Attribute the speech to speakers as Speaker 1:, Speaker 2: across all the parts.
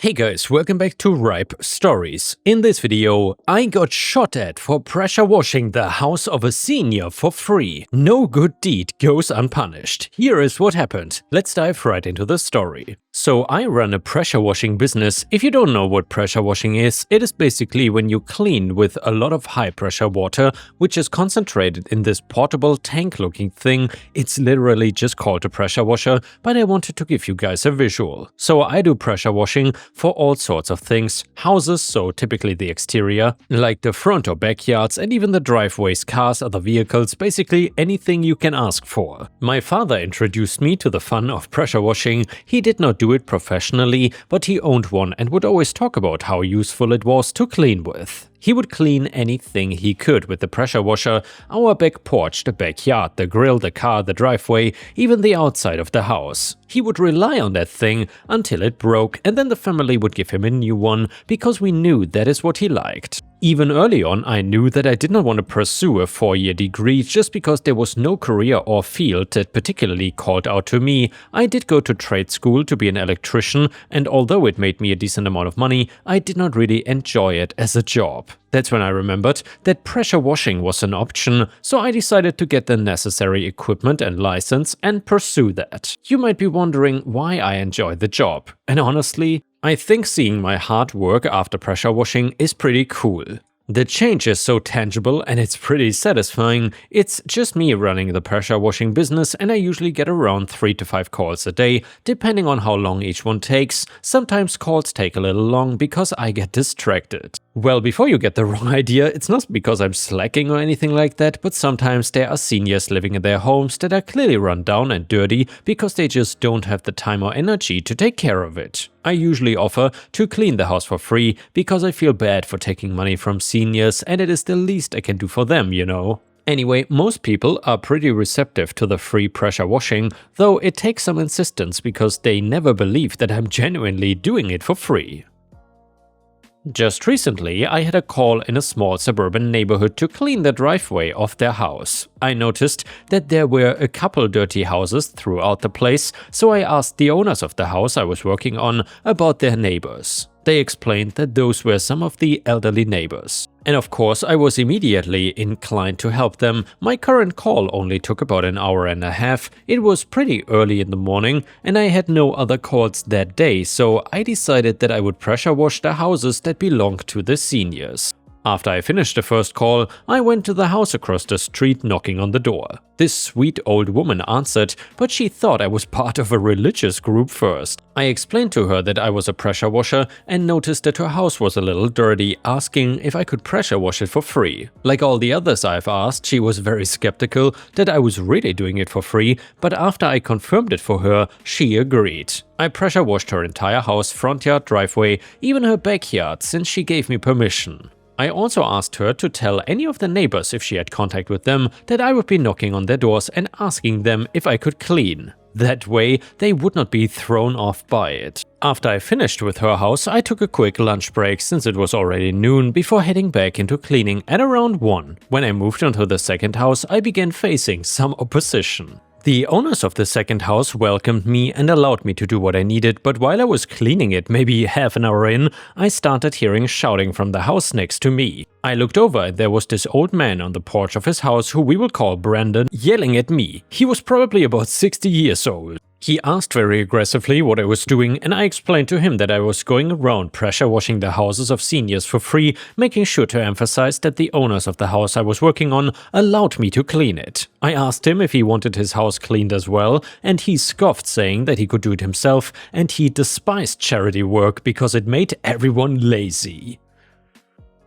Speaker 1: Hey guys, welcome back to Ripe Stories. In this video, I got shot at for pressure washing the house of a senior for free. No good deed goes unpunished. Here is what happened. Let's dive right into the story. So I run a pressure washing business. If you don't know what pressure washing is, it is basically when you clean with a lot of high pressure water, which is concentrated in this portable tank looking thing. It's literally just called a pressure washer, but I wanted to give you guys a visual. So I do pressure washing for all sorts of things. Houses, so typically the exterior, like the front or backyards, and even the driveways, cars, other vehicles, basically anything you can ask for. My father introduced me to the fun of pressure washing. He did not do it professionally, but he owned one and would always talk about how useful it was to clean with. He would clean anything he could with the pressure washer: our back porch, the backyard, the grill, the car, the driveway, even the outside of the house. He would rely on that thing until it broke, and then the family would give him a new one because we knew that is what he liked. Even early on, I knew that I did not want to pursue a 4-year degree just because there was no career or field that particularly called out to me. I did go to trade school to be an electrician, and although it made me a decent amount of money, I did not really enjoy it as a job. That's when I remembered that pressure washing was an option, so I decided to get the necessary equipment and license and pursue that. You might be wondering why I enjoy the job, and honestly, I think seeing my hard work after pressure washing is pretty cool. The change is so tangible and it's pretty satisfying. It's just me running the pressure washing business, and I usually get around 3 to 5 calls a day, depending on how long each one takes. Sometimes calls take a little long because I get distracted. Well, before you get the wrong idea, it's not because I'm slacking or anything like that, but sometimes there are seniors living in their homes that are clearly run down and dirty because they just don't have the time or energy to take care of it. I usually offer to clean the house for free because I feel bad for taking money from seniors, and it is the least I can do for them, you know. Anyway, most people are pretty receptive to the free pressure washing, though it takes some insistence because they never believe that I'm genuinely doing it for free. Just recently, I had a call in a small suburban neighborhood to clean the driveway of their house. I noticed that there were a couple dirty houses throughout the place, so I asked the owners of the house I was working on about their neighbors. They explained that those were some of the elderly neighbors. And of course, I was immediately inclined to help them. My current call only took about an hour and a half. It was pretty early in the morning, and I had no other calls that day, so I decided that I would pressure wash the houses that belonged to the seniors. After I finished the first call, I went to the house across the street knocking on the door. This sweet old woman answered, but she thought I was part of a religious group first. I explained to her that I was a pressure washer and noticed that her house was a little dirty, asking if I could pressure wash it for free. Like all the others I've asked, she was very skeptical that I was really doing it for free, but after I confirmed it for her, she agreed. I pressure washed her entire house, front yard, driveway, even her backyard, since she gave me permission. I also asked her to tell any of the neighbors, if she had contact with them, that I would be knocking on their doors and asking them if I could clean. That way, they would not be thrown off by it. After I finished with her house, I took a quick lunch break since it was already noon before heading back into cleaning at around 1. When I moved onto the second house, I began facing some opposition. The owners of the second house welcomed me and allowed me to do what I needed, but while I was cleaning it, maybe half an hour in, I started hearing shouting from the house next to me. I looked over and there was this old man on the porch of his house, who we will call Brandon, yelling at me. He was probably about 60 years old. He asked very aggressively what I was doing, and I explained to him that I was going around pressure washing the houses of seniors for free, making sure to emphasize that the owners of the house I was working on allowed me to clean it. I asked him if he wanted his house cleaned as well, and he scoffed, saying that he could do it himself, and he despised charity work because it made everyone lazy.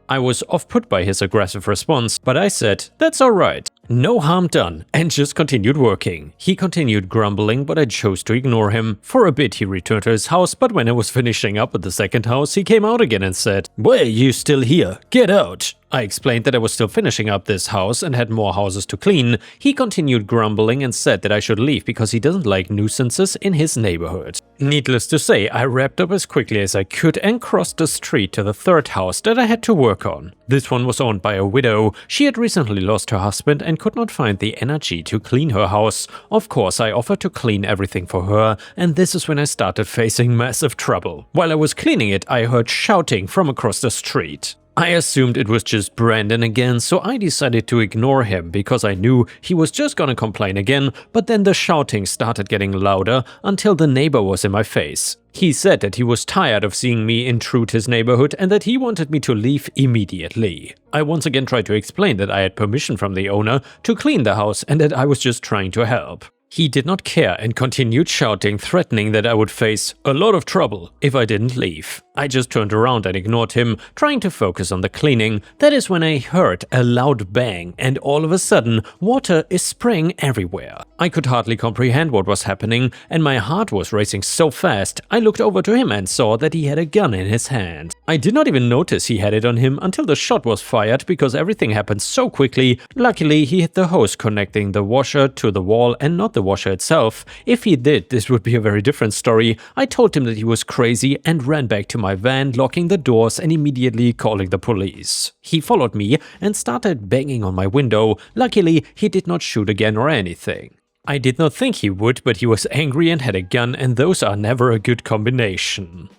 Speaker 1: I was off-put by his aggressive response, but I said, "That's alright. No harm done," and just continued working. He continued grumbling, but I chose to ignore him. For a bit he returned to his house, but when I was finishing up at the second house, he came out again and said, "Why are you still here? Get out!" I explained that I was still finishing up this house and had more houses to clean. He continued grumbling and said that I should leave because he doesn't like nuisances in his neighborhood. Needless to say, I wrapped up as quickly as I could and crossed the street to the third house that I had to work on. This one was owned by a widow. She had recently lost her husband and could not find the energy to clean her house. Of course, I offered to clean everything for her, and this is when I started facing massive trouble. While I was cleaning it, I heard shouting from across the street. I assumed it was just Brandon again, so I decided to ignore him because I knew he was just gonna complain again, but then the shouting started getting louder until the neighbor was in my face. He said that he was tired of seeing me intrude his neighborhood and that he wanted me to leave immediately. I once again tried to explain that I had permission from the owner to clean the house and that I was just trying to help. He did not care and continued shouting, threatening that I would face a lot of trouble if I didn't leave. I just turned around and ignored him, trying to focus on the cleaning. That is when I heard a loud bang, and all of a sudden, water is spraying everywhere. I could hardly comprehend what was happening, and my heart was racing so fast. I looked over to him and saw that he had a gun in his hand. I did not even notice he had it on him until the shot was fired because everything happened so quickly. Luckily, he hit the hose connecting the washer to the wall and not the washer itself. If he did, this would be a very different story. I told him that he was crazy and ran back to my van, locking the doors and immediately calling the police. He followed me and started banging on my window. Luckily, he did not shoot again or anything. I did not think he would, but he was angry and had a gun, and those are never a good combination.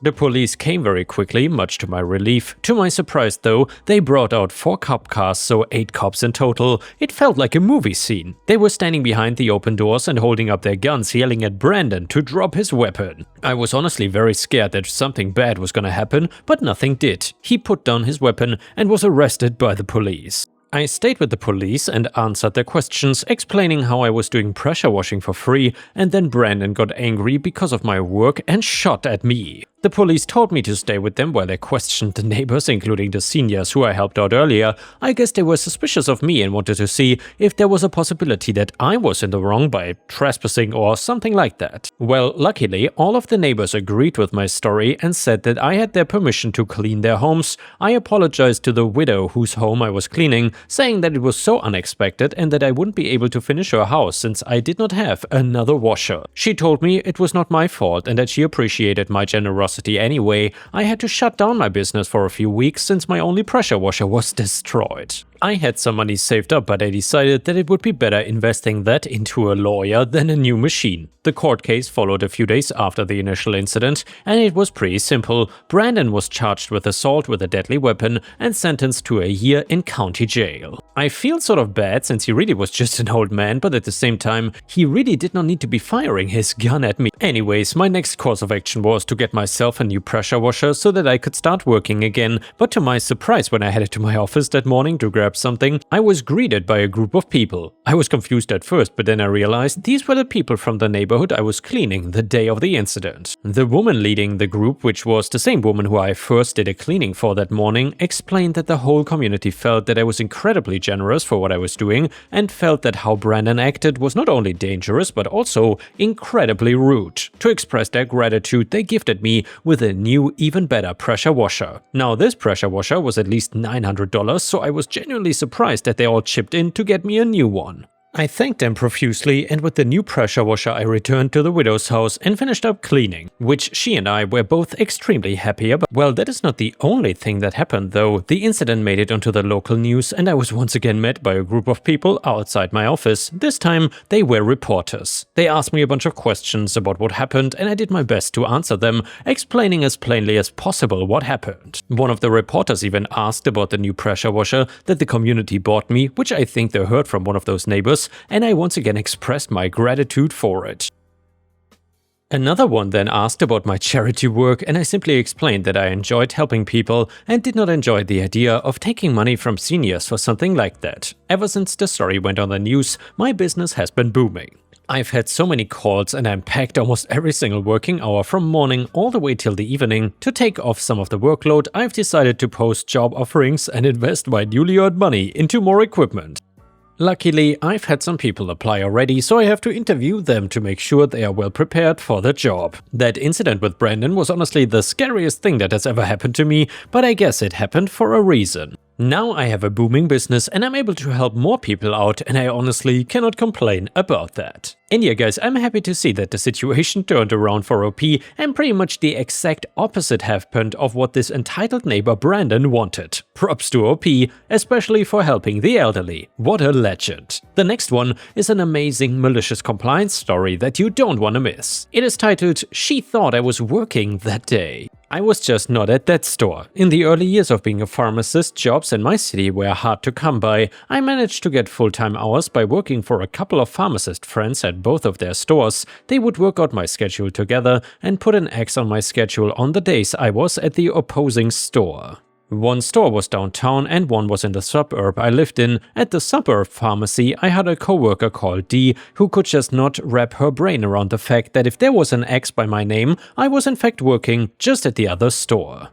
Speaker 1: The police came very quickly, much to my relief. To my surprise though, they brought out 4 cop cars, so 8 cops in total. It felt like a movie scene. They were standing behind the open doors and holding up their guns, yelling at Brandon to drop his weapon. I was honestly very scared that something bad was gonna happen, but nothing did. He put down his weapon and was arrested by the police. I stayed with the police and answered their questions, explaining how I was doing pressure washing for free, and then Brandon got angry because of my work and shot at me. The police told me to stay with them while they questioned the neighbors, including the seniors who I helped out earlier. I guess they were suspicious of me and wanted to see if there was a possibility that I was in the wrong by trespassing or something like that. Well, luckily, all of the neighbors agreed with my story and said that I had their permission to clean their homes. I apologized to the widow whose home I was cleaning, saying that it was so unexpected and that I wouldn't be able to finish her house since I did not have another washer. She told me it was not my fault and that she appreciated my generosity anyway. I had to shut down my business for a few weeks since my only pressure washer was destroyed. I had some money saved up, but I decided that it would be better investing that into a lawyer than a new machine. The court case followed a few days after the initial incident, and it was pretty simple. Brandon was charged with assault with a deadly weapon and sentenced to a year in county jail. I feel sort of bad since he really was just an old man, but at the same time, he really did not need to be firing his gun at me. Anyways, my next course of action was to get myself a new pressure washer so that I could start working again, but to my surprise when I headed to my office that morning to grab something, I was greeted by a group of people. I was confused at first, but then I realized these were the people from the neighborhood I was cleaning the day of the incident. The woman leading the group, which was the same woman who I first did a cleaning for that morning, explained that the whole community felt that I was incredibly generous for what I was doing and felt that how Brandon acted was not only dangerous but also incredibly rude. To express their gratitude, they gifted me with a new, even better pressure washer. Now, this pressure washer was at least $900, so I was genuinely surprised that they all chipped in to get me a new one. I thanked them profusely, and with the new pressure washer I returned to the widow's house and finished up cleaning, which she and I were both extremely happy about. Well, that is not the only thing that happened though. The incident made it onto the local news and I was once again met by a group of people outside my office. This time they were reporters. They asked me a bunch of questions about what happened and I did my best to answer them, explaining as plainly as possible what happened. One of the reporters even asked about the new pressure washer that the community bought me, which I think they heard from one of those neighbors, and I once again expressed my gratitude for it. Another one then asked about my charity work, and I simply explained that I enjoyed helping people and did not enjoy the idea of taking money from seniors for something like that. Ever since the story went on the news, my business has been booming. I've had so many calls and I'm packed almost every single working hour from morning all the way till the evening. To take off some of the workload, I've decided to post job offerings and invest my newly earned money into more equipment. Luckily, I've had some people apply already, so I have to interview them to make sure they are well prepared for the job. That incident with Brandon was honestly the scariest thing that has ever happened to me, but I guess it happened for a reason. Now I have a booming business and I'm able to help more people out, and I honestly cannot complain about that. And yeah guys, I'm happy to see that the situation turned around for OP, and pretty much the exact opposite happened of what this entitled neighbor Brandon wanted. Props to OP, especially for helping the elderly. What a legend. The next one is an amazing malicious compliance story that you don't want to miss. It is titled "She Thought I Was Working That Day." I was just not at that store. In the early years of being a pharmacist, jobs in my city were hard to come by. I managed to get full-time hours by working for a couple of pharmacist friends at both of their stores. They would work out my schedule together and put an X on my schedule on the days I was at the opposing store. One store was downtown and one was in the suburb I lived in. At the suburb pharmacy, I had a coworker called Dee who could just not wrap her brain around the fact that if there was an X by my name, I was in fact working just at the other store.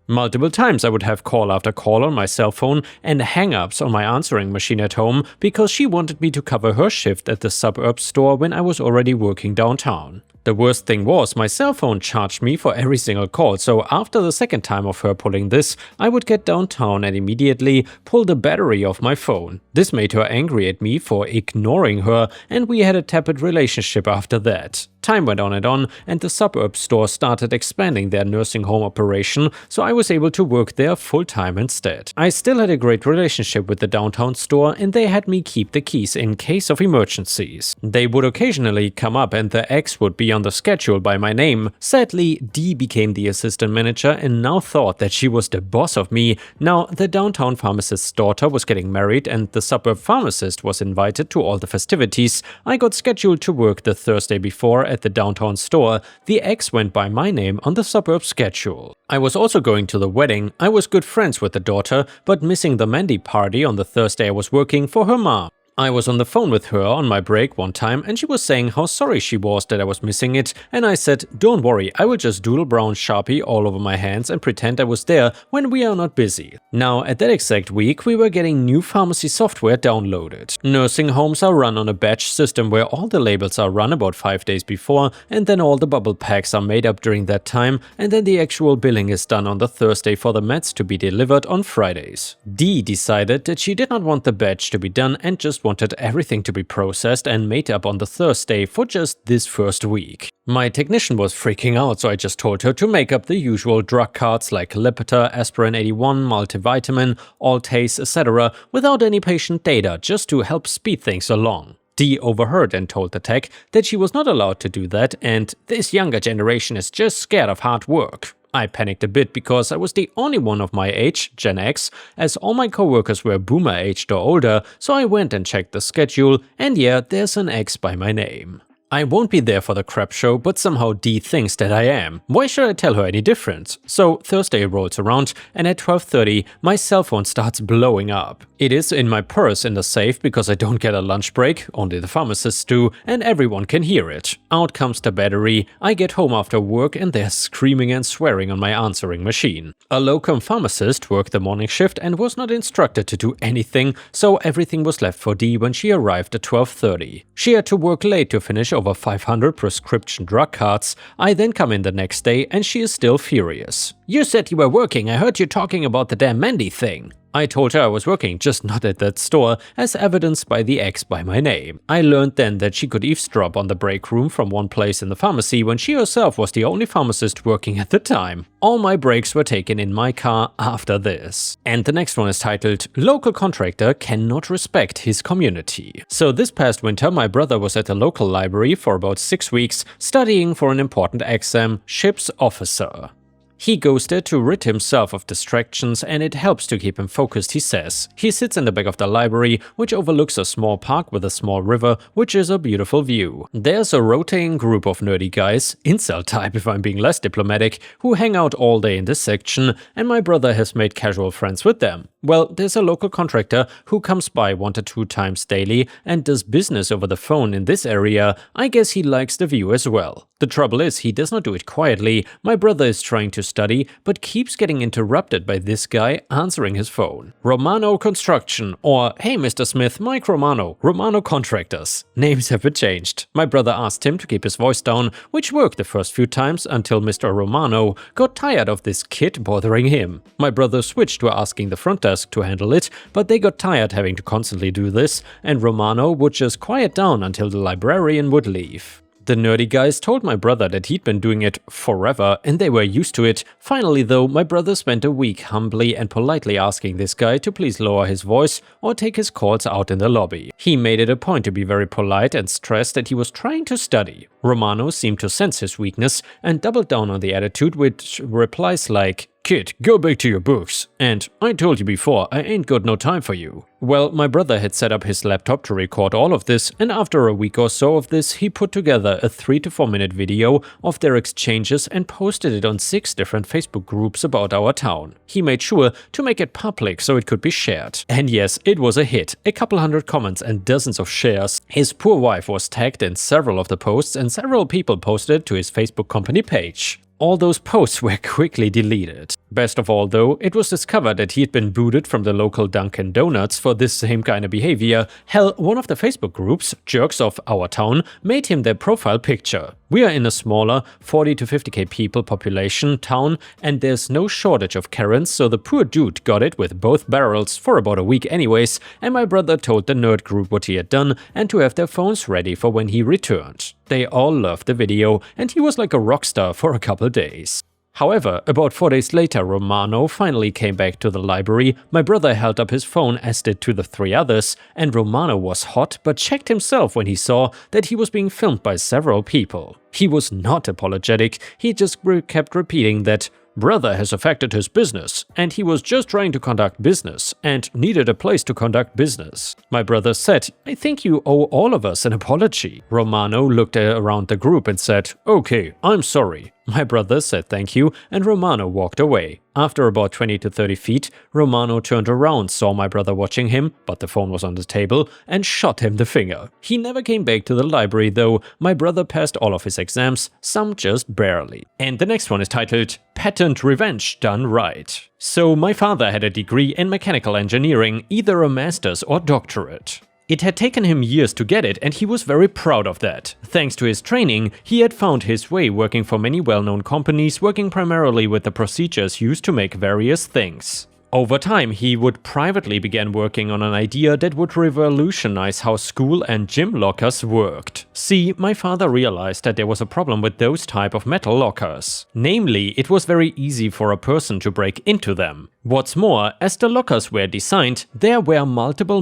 Speaker 1: Multiple times I would have call after call on my cell phone and hang-ups on my answering machine at home because she wanted me to cover her shift at the suburb store when I was already working downtown. The worst thing was, my cell phone charged me for every single call, so after the second time of her pulling this, I would get downtown and immediately pull the battery off my phone. This made her angry at me for ignoring her, and we had a tepid relationship after that. Time went on, and the suburb store started expanding their nursing home operation, so I was able to work there full-time instead. I still had a great relationship with the downtown store, and they had me keep the keys in case of emergencies. They would occasionally come up and the X would be on the schedule by my name. Sadly, Dee became the assistant manager and now thought that she was the boss of me. Now, the downtown pharmacist's daughter was getting married and the suburb pharmacist was invited to all the festivities. I got scheduled to work the Thursday before at the downtown store. The X went by my name on the suburb schedule. I was also going to the wedding. I was good friends with the daughter, but missing the Mandy party on the Thursday I was working for her mom. I was on the phone with her on my break one time and she was saying how sorry she was that I was missing it, and I said, "Don't worry, I will just doodle brown Sharpie all over my hands and pretend I was there when we are not busy." Now, at that exact week, we were getting new pharmacy software downloaded. Nursing homes are run on a batch system where all the labels are run about 5 days before, and then all the bubble packs are made up during that time, and then the actual billing is done on the Thursday for the meds to be delivered on Fridays. Dee decided that she did not want the batch to be done and just wanted everything to be processed and made up on the Thursday for just this first week. My technician was freaking out, so I just told her to make up the usual drug cards like Lipitor, Aspirin 81, multivitamin, Altase, etc. without any patient data, just to help speed things along. Dee overheard and told the tech that she was not allowed to do that, and this younger generation is just scared of hard work. I panicked a bit because I was the only one of my age, Gen X, as all my coworkers were boomer aged or older, so I went and checked the schedule, and yeah, there's an X by my name. I won't be there for the crap show, but somehow Dee thinks that I am. Why should I tell her any different? So Thursday rolls around, and at 12:30 my cell phone starts blowing up. It is in my purse in the safe because I don't get a lunch break, only the pharmacists do, and everyone can hear it. Out comes the battery. I get home after work and they're screaming and swearing on my answering machine. A locum pharmacist worked the morning shift and was not instructed to do anything, so everything was left for Dee when she arrived at 12:30. She had to work late to finish over 500 prescription drug cards. I then come in the next day and she is still furious. "You said you were working, I heard you talking about the damn Mandy thing." I told her I was working, just not at that store, as evidenced by the X by my name. I learned then that she could eavesdrop on the break room from one place in the pharmacy when she herself was the only pharmacist working at the time. All my breaks were taken in my car after this. And the next one is titled "Local Contractor Cannot Respect His Community." So this past winter my brother was at the local library for about 6 weeks studying for an important exam, Ship's Officer. He goes there to rid himself of distractions, and it helps to keep him focused, he says. He sits in the back of the library, which overlooks a small park with a small river, which is a beautiful view. There's a rotating group of nerdy guys, incel type if I'm being less diplomatic, who hang out all day in this section, and my brother has made casual friends with them. Well, there's a local contractor who comes by 1 to 2 times daily and does business over the phone in this area. I guess he likes the view as well. The trouble is, he does not do it quietly. My brother is trying to study, but keeps getting interrupted by this guy answering his phone. Romano Construction, or hey Mr. Smith, Mike Romano, Romano Contractors. Names have been changed. My brother asked him to keep his voice down, which worked the first few times until Mr. Romano got tired of this kid bothering him. My brother switched to asking the front desk to handle it, but they got tired having to constantly do this, and Romano would just quiet down until the librarian would leave. The nerdy guys told my brother that he'd been doing it forever and they were used to it. Finally though, my brother spent a week humbly and politely asking this guy to please lower his voice or take his calls out in the lobby. He made it a point to be very polite and stressed that he was trying to study. Romano seemed to sense his weakness and doubled down on the attitude with replies like, "Kid, go back to your books," and "I told you before, I ain't got no time for you." Well, my brother had set up his laptop to record all of this, and after a week or so of this, he put together a 3 to 4 minute video of their exchanges and posted it on 6 different Facebook groups about our town. He made sure to make it public so it could be shared. And yes, it was a hit. A couple hundred comments and dozens of shares. His poor wife was tagged in several of the posts and several people posted to his Facebook company page. All those posts were quickly deleted. Best of all though, it was discovered that he'd been booted from the local Dunkin' Donuts for this same kind of behavior. Hell, one of the Facebook groups, Jerks of Our Town, made him their profile picture. We are in a smaller 40 to 50k people population town and there's no shortage of Karens, so the poor dude got it with both barrels for about a week anyways, and my brother told the nerd group what he had done and to have their phones ready for when he returned. They all loved the video and he was like a rock star for a couple days. However, about 4 days later, Romano finally came back to the library. My brother held up his phone as did to the 3 others, and Romano was hot but checked himself when he saw that he was being filmed by several people. He was not apologetic, he just kept repeating that brother has affected his business, and he was just trying to conduct business, and needed a place to conduct business. My brother said, "I think you owe all of us an apology." Romano looked around the group and said, "Okay, I'm sorry." My brother said thank you, and Romano walked away. After about 20 to 30 feet, Romano turned around, saw my brother watching him, but the phone was on the table, and shot him the finger. He never came back to the library though. My brother passed all of his exams, some just barely. And the next one is titled Patent Revenge Done Right. So my father had a degree in mechanical engineering, either a master's or doctorate. It had taken him years to get it, and he was very proud of that. Thanks to his training, he had found his way working for many well-known companies, working primarily with the procedures used to make various things. Over time, he would privately begin working on an idea that would revolutionize how school and gym lockers worked. See, my father realized that there was a problem with those type of metal lockers. Namely, it was very easy for a person to break into them. What's more, as the lockers were designed, there were multiple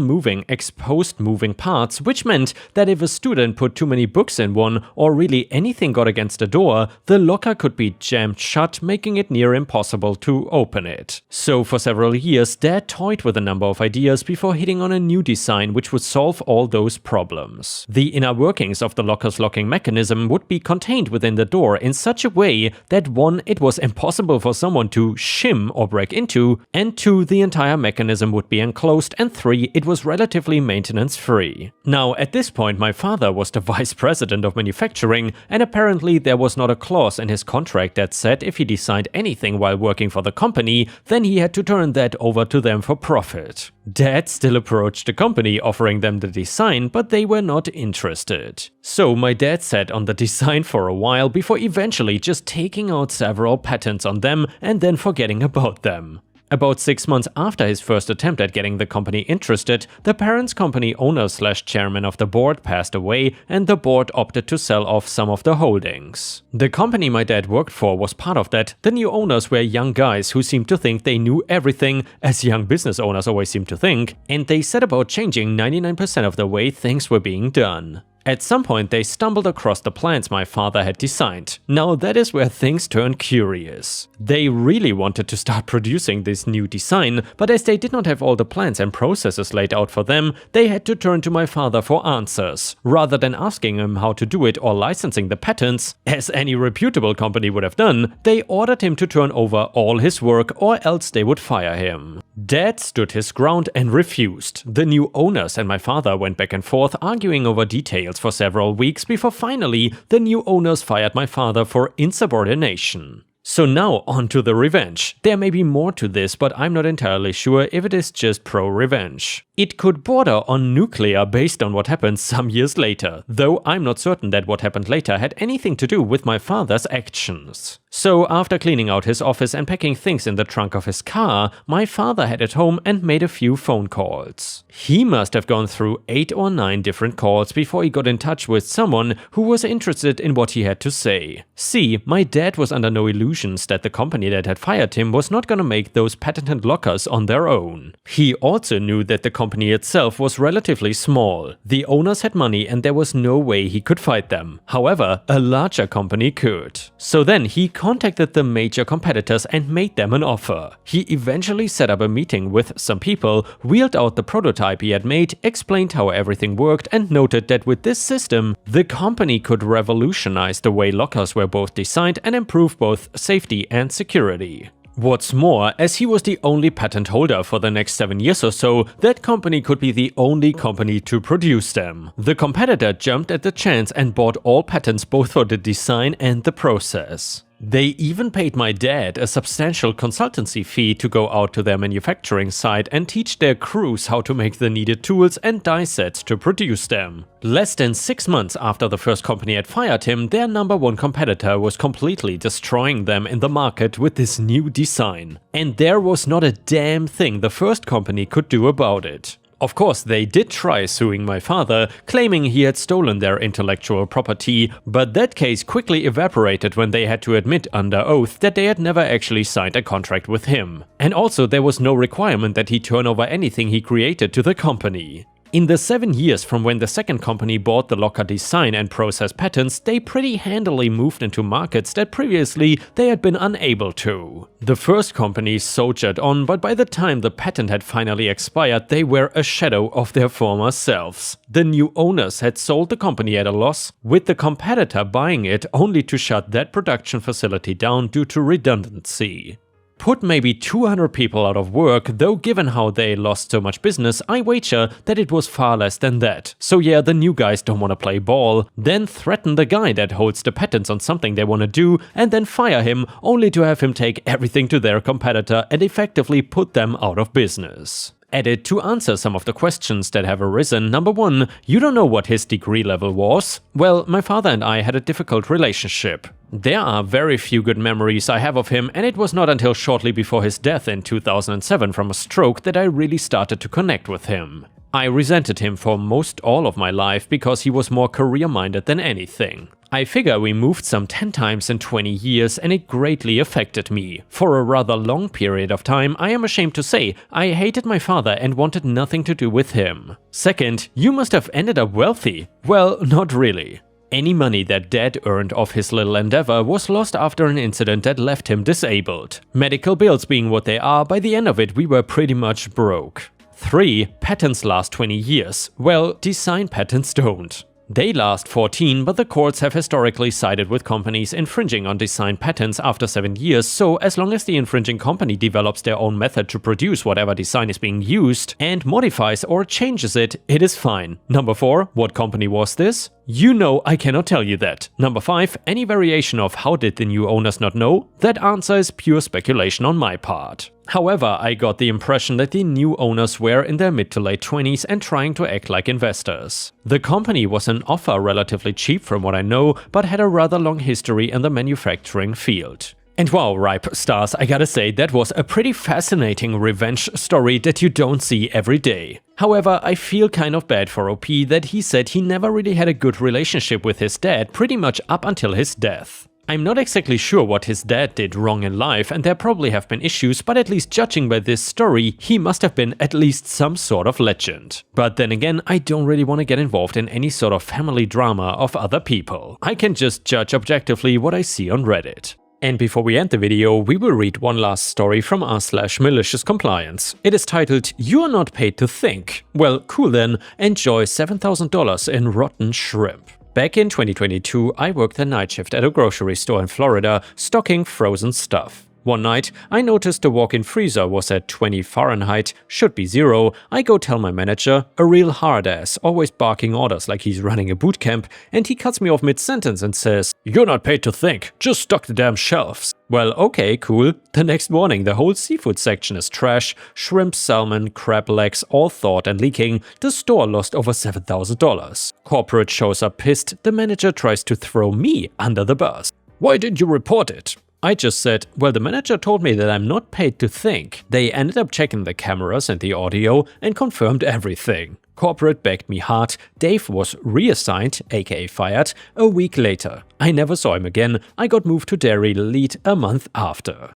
Speaker 1: exposed moving parts, which meant that if a student put too many books in one, or really anything got against the door, the locker could be jammed shut, making it near impossible to open it. So for several years, Dad toyed with a number of ideas before hitting on a new design which would solve all those problems. The inner workings of the locker's locking mechanism would be contained within the door in such a way that 1. It was impossible for someone to shim or break into, and 2. The entire mechanism would be enclosed, and 3. It was relatively maintenance-free. Now, at this point, my father was the vice president of manufacturing, and apparently there was not a clause in his contract that said if he designed anything while working for the company, then he had to turn that over to them for profit. Dad still approached the company offering them the design, but they were not interested. So my dad sat on the design for a while before eventually just taking out several patents on them and then forgetting about them. About 6 months after his first attempt at getting the company interested, the parent's company owner/chairman of the board passed away, and the board opted to sell off some of the holdings. The company my dad worked for was part of that. The new owners were young guys who seemed to think they knew everything, as young business owners always seem to think, and they set about changing 99% of the way things were being done. At some point, they stumbled across the plans my father had designed. Now that is where things turn curious. They really wanted to start producing this new design, but as they did not have all the plans and processes laid out for them, they had to turn to my father for answers. Rather than asking him how to do it or licensing the patents, as any reputable company would have done, they ordered him to turn over all his work or else they would fire him. Dad stood his ground and refused. The new owners and my father went back and forth arguing over details for several weeks before finally the new owners fired my father for insubordination. So now on to the revenge. There may be more to this, but I'm not entirely sure if it is just pro-revenge. It could border on nuclear based on what happened some years later, though I'm not certain that what happened later had anything to do with my father's actions. So after cleaning out his office and packing things in the trunk of his car, my father headed home and made a few phone calls. He must have gone through 8 or 9 different calls before he got in touch with someone who was interested in what he had to say. See, my dad was under no illusions that the company that had fired him was not gonna make those patented lockers on their own. He also knew that the company itself was relatively small. The owners had money and there was no way he could fight them. However, a larger company could. So then he contacted the major competitors and made them an offer. He eventually set up a meeting with some people, wheeled out the prototype he had made, explained how everything worked, and noted that with this system, the company could revolutionize the way lockers were both designed and improve both safety and security. What's more, as he was the only patent holder for the next 7 years or so, that company could be the only company to produce them. The competitor jumped at the chance and bought all patents both for the design and the process. They even paid my dad a substantial consultancy fee to go out to their manufacturing site and teach their crews how to make the needed tools and die sets to produce them. Less than 6 months after the first company had fired him, their #1 competitor was completely destroying them in the market with this new design. And there was not a damn thing the first company could do about it. Of course, they did try suing my father, claiming he had stolen their intellectual property, but that case quickly evaporated when they had to admit under oath that they had never actually signed a contract with him. And also there was no requirement that he turn over anything he created to the company. In the 7 years from when the second company bought the locker design and process patents, they pretty handily moved into markets that previously they had been unable to. The first company soldiered on, but by the time the patent had finally expired, they were a shadow of their former selves. The new owners had sold the company at a loss, with the competitor buying it only to shut that production facility down due to redundancy. Put maybe 200 people out of work, though given how they lost so much business, I wager that it was far less than that. So yeah, the new guys don't want to play ball, then threaten the guy that holds the patents on something they want to do, and then fire him, only to have him take everything to their competitor and effectively put them out of business. Added to answer some of the questions that have arisen, #1, you don't know what his degree level was? Well, my father and I had a difficult relationship. There are very few good memories I have of him, and it was not until shortly before his death in 2007 from a stroke that I really started to connect with him. I resented him for most all of my life because he was more career-minded than anything. I figure we moved some 10 times in 20 years and it greatly affected me. For a rather long period of time, I am ashamed to say, I hated my father and wanted nothing to do with him. Second, you must have ended up wealthy. Well, not really. Any money that Dad earned off his little endeavor was lost after an incident that left him disabled. Medical bills being what they are, by the end of it we were pretty much broke. 3. Patents last 20 years. Well, design patents don't. They last 14, but the courts have historically sided with companies infringing on design patents after 7 years, so as long as the infringing company develops their own method to produce whatever design is being used and modifies or changes it, it is fine. #4, what company was this? You know I cannot tell you that. #5, any variation of how did the new owners not know? That answer is pure speculation on my part. However, I got the impression that the new owners were in their mid to late 20s and trying to act like investors. The company was on offer relatively cheap from what I know, but had a rather long history in the manufacturing field. And wow, Ripe Stars, I gotta say, that was a pretty fascinating revenge story that you don't see every day. However, I feel kind of bad for OP that he said he never really had a good relationship with his dad pretty much up until his death. I'm not exactly sure what his dad did wrong in life, and there probably have been issues, but at least judging by this story, he must have been at least some sort of legend. But then again, I don't really want to get involved in any sort of family drama of other people. I can just judge objectively what I see on Reddit. And before we end the video, we will read one last story from r/malicious compliance. It is titled, "You are not paid to think." Well, cool then, enjoy $7,000 in rotten shrimp. Back in 2022, I worked the night shift at a grocery store in Florida, stocking frozen stuff. One night, I noticed the walk-in freezer was at 20 Fahrenheit, should be 0. I go tell my manager, a real hard ass, always barking orders like he's running a boot camp, and he cuts me off mid-sentence and says, "You're not paid to think, just stock the damn shelves." Well, okay, cool. The next morning, the whole seafood section is trash, shrimp, salmon, crab legs, all thawed and leaking. The store lost over $7,000. Corporate shows up pissed, the manager tries to throw me under the bus. "Why didn't you report it?" I just said, well, the manager told me that I'm not paid to think. They ended up checking the cameras and the audio and confirmed everything. Corporate begged me hard. Dave was reassigned, aka fired, a week later. I never saw him again. I got moved to dairy lead a month after.